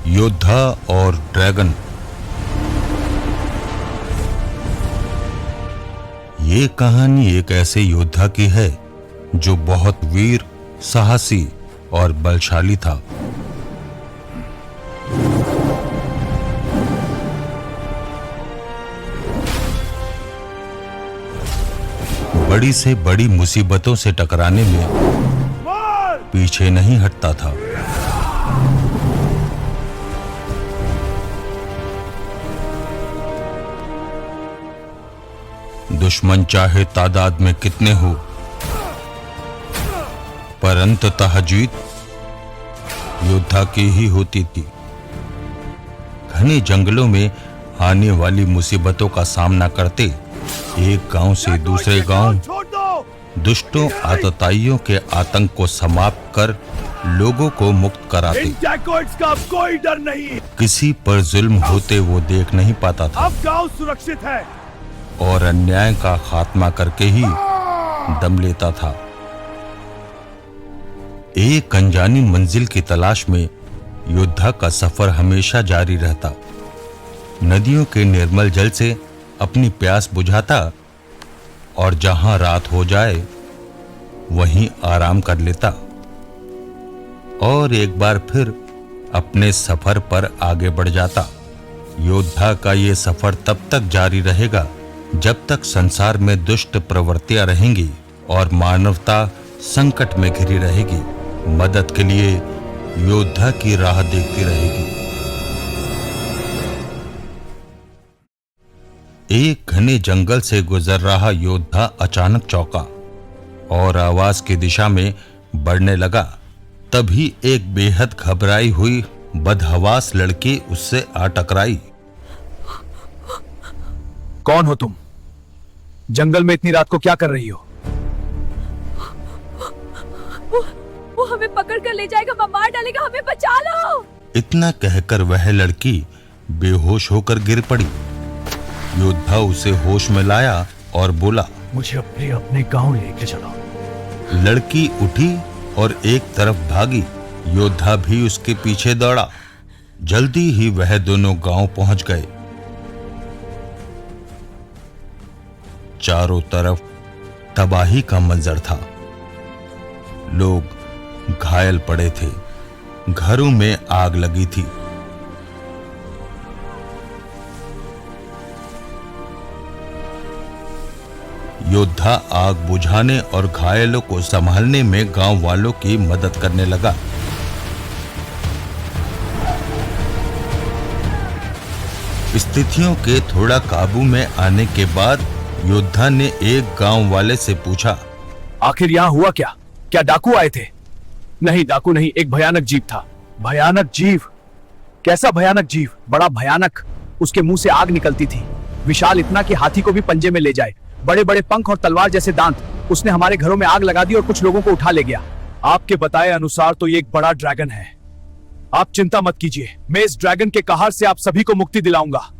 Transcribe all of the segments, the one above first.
योद्धा और ड्रैगन। ये कहानी एक ऐसे योद्धा की है जो बहुत वीर, साहसी और बलशाली था। बड़ी से बड़ी मुसीबतों से टकराने में पीछे नहीं हटता था। दुश्मन चाहे तादाद में कितने हो, पर अंततः जीत योद्धा की ही होती थी। घने जंगलों में आने वाली मुसीबतों का सामना करते एक गांव से दूसरे गांव दुष्टों आतताइयों के आतंक को समाप्त कर लोगों को मुक्त कराते। इन जैकॉइट्स का अब कोई डर नहीं। किसी पर जुल्म होते वो देख नहीं पाता था। अब गांव सुरक्षित है और अन्याय का खात्मा करके ही दम लेता था। एक अनजानी मंजिल की तलाश में योद्धा का सफर हमेशा जारी रहता। नदियों के निर्मल जल से अपनी प्यास बुझाता और जहां रात हो जाए वहीं आराम कर लेता और एक बार फिर अपने सफर पर आगे बढ़ जाता। योद्धा का ये सफर तब तक जारी रहेगा जब तक संसार में दुष्ट प्रवृत्तियां रहेंगी और मानवता संकट में घिरी रहेगी। मदद के लिए योद्धा की राह देखती रहेगी। एक घने जंगल से गुजर रहा योद्धा अचानक चौंका और आवाज की दिशा में बढ़ने लगा। तभी एक बेहद घबराई हुई बदहवास लड़की उससे आ टकराई। कौन हो तुम? जंगल में इतनी रात को क्या कर रही हो? वो हमें पकड़ कर ले जाएगा, वो मार डालेगा, हमें बचा लो। इतना कहकर वह लड़की बेहोश होकर गिर पड़ी। योद्धा उसे होश में लाया और बोला, मुझे अपने गांव लेके चलो। लड़की उठी और एक तरफ भागी। योद्धा भी उसके पीछे दौड़ा। जल्दी ही वह दोनों गांव पहुंच गए। चारों तरफ तबाही का मंजर था। लोग घायल पड़े थे। घरों में आग लगी थी। योद्धा आग बुझाने और घायलों को संभालने में गांव वालों की मदद करने लगा। स्थितियों के थोड़ा काबू में आने के बाद योद्धा ने एक गांव वाले से पूछा, आखिर यहाँ हुआ क्या? क्या डाकू आए थे? नहीं, डाकू नहीं, एक भयानक जीव था। भयानक जीव? कैसा भयानक जीव? बड़ा भयानक। उसके मुंह से आग निकलती थी, विशाल इतना कि हाथी को भी पंजे में ले जाए। बड़े बड़े पंख और तलवार जैसे दांत। उसने हमारे घरों में आग लगा दी और कुछ लोगों को उठा ले गया। आपके बताए अनुसार तो ये एक बड़ा ड्रैगन है। आप चिंता मत कीजिए, मैं इस ड्रैगन के कहर से आप सभी को मुक्ति दिलाऊंगा।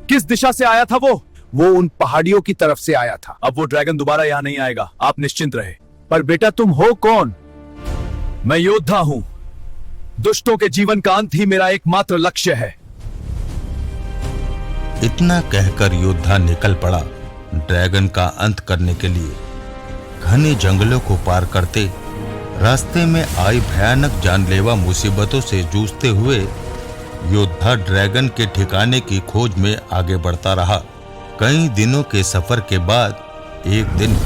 किस दिशा से आया था वो उन पहाड़ियों की तरफ से आया था। अब वो ड्रैगन दोबारा यहाँ नहीं आएगा, आप निश्चिंत रहे। पर बेटा तुम हो कौन? मैं योद्धा हूं। दुष्टों के जीवन का अंत ही मेरा एकमात्र लक्ष्य है। इतना कहकर योद्धा निकल पड़ा ड्रैगन का अंत करने के लिए। घने जंगलों को पार करते रास्ते में आई भयानक जानलेवा मुसीबतों से जूझते हुए योद्धा ड्रैगन के ठिकाने की खोज में आगे बढ़ता रहा। कई दिनों के सफर के बाद एक दिन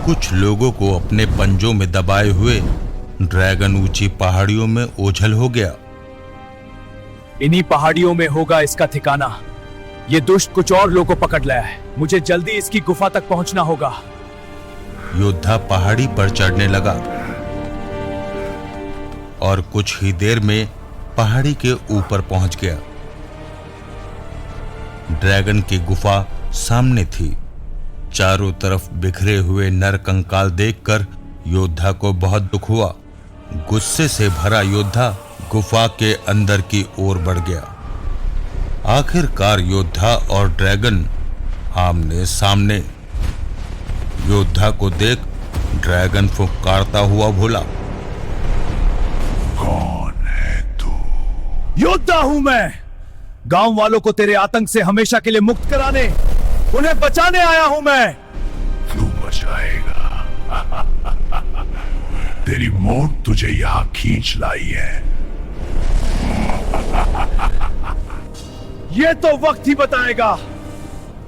कुछ लोगों को अपने पंजों में दबाए हुए ड्रैगन ऊंची पहाड़ियों में ओझल हो गया। इन्हीं पहाड़ियों में होगा इसका ठिकाना। ये दुष्ट कुछ और लोगों को पकड़ लाया है। मुझे जल्दी इसकी गुफा तक पहुंचना होगा। योद्धा पहाड़ी पर चढ़ने लगा और कुछ ही देर में पहाड़ी के ऊपर पहुंच गया। ड्रैगन की गुफा सामने थी। चारों तरफ बिखरे हुए नर कंकाल देखकर योद्धा को बहुत दुख हुआ। गुस्से से भरा योद्धा गुफा के अंदर की ओर बढ़ गया। आखिरकार योद्धा और ड्रैगन आमने सामने। योद्धा को देख ड्रैगन फुफकारता हुआ बोला, योद्धा हूं मैं। गांव वालों को तेरे आतंक से हमेशा के लिए मुक्त कराने, उन्हें बचाने आया हूं मैं। क्यों बचाएगा? तेरी मौत तुझे यहां खींच लाई है। ये तो वक्त ही बताएगा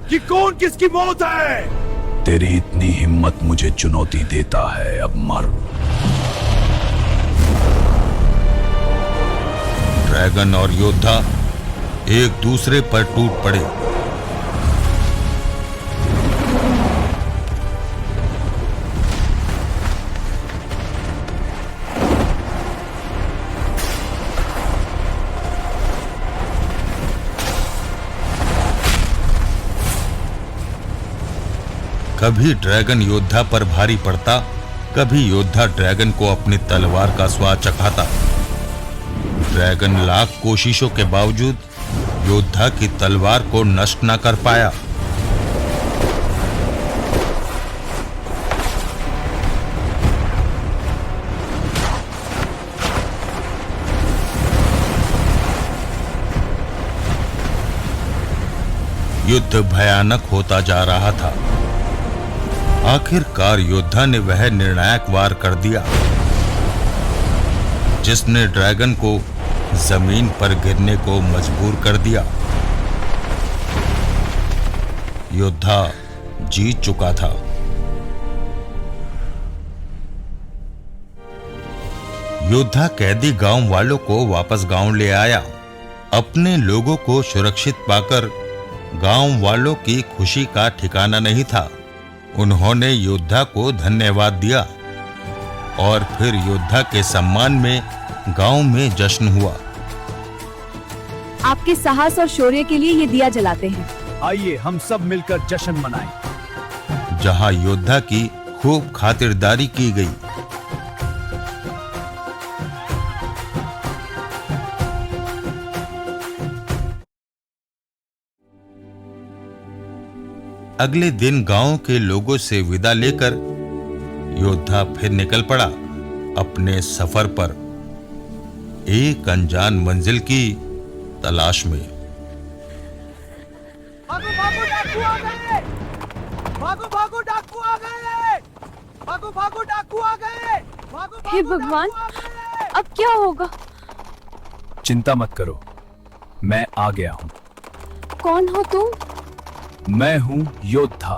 कि कौन किसकी मौत है। तेरी इतनी हिम्मत मुझे चुनौती देता है, अब मर। ड्रैगन और योद्धा एक दूसरे पर टूट पड़े। कभी ड्रैगन योद्धा पर भारी पड़ता, कभी योद्धा ड्रैगन को अपनी तलवार का स्वाद चखाता। ड्रैगन लाख कोशिशों के बावजूद योद्धा की तलवार को नष्ट न कर पाया। युद्ध भयानक होता जा रहा था। आखिरकार योद्धा ने वह निर्णायक वार कर दिया जिसने ड्रैगन को जमीन पर गिरने को मजबूर कर दिया। योद्धा जीत चुका था। योद्धा कैदी गांव वालों को वापस गांव ले आया। अपने लोगों को सुरक्षित पाकर गांव वालों की खुशी का ठिकाना नहीं था। उन्होंने योद्धा को धन्यवाद दिया और फिर योद्धा के सम्मान में गांव में जश्न हुआ। आपके साहस और शौर्य के लिए ये दिया जलाते हैं। आइए हम सब मिलकर जश्न मनाएं। जहां योद्धा की खूब खातिरदारी की गई। अगले दिन गांव के लोगों से विदा लेकर योद्धा फिर निकल पड़ा अपने सफर पर, एक अनजान मंजिल की तलाश में। भागो भागो डाकू आ गए! भागो भागो डाकू आ गए! भागो भागो डाकू आ गए! भागो हे भगवान, अब क्या होगा? चिंता मत करो, मैं आ गया हूं। कौन हो तुम? मैं हूं योद्धा।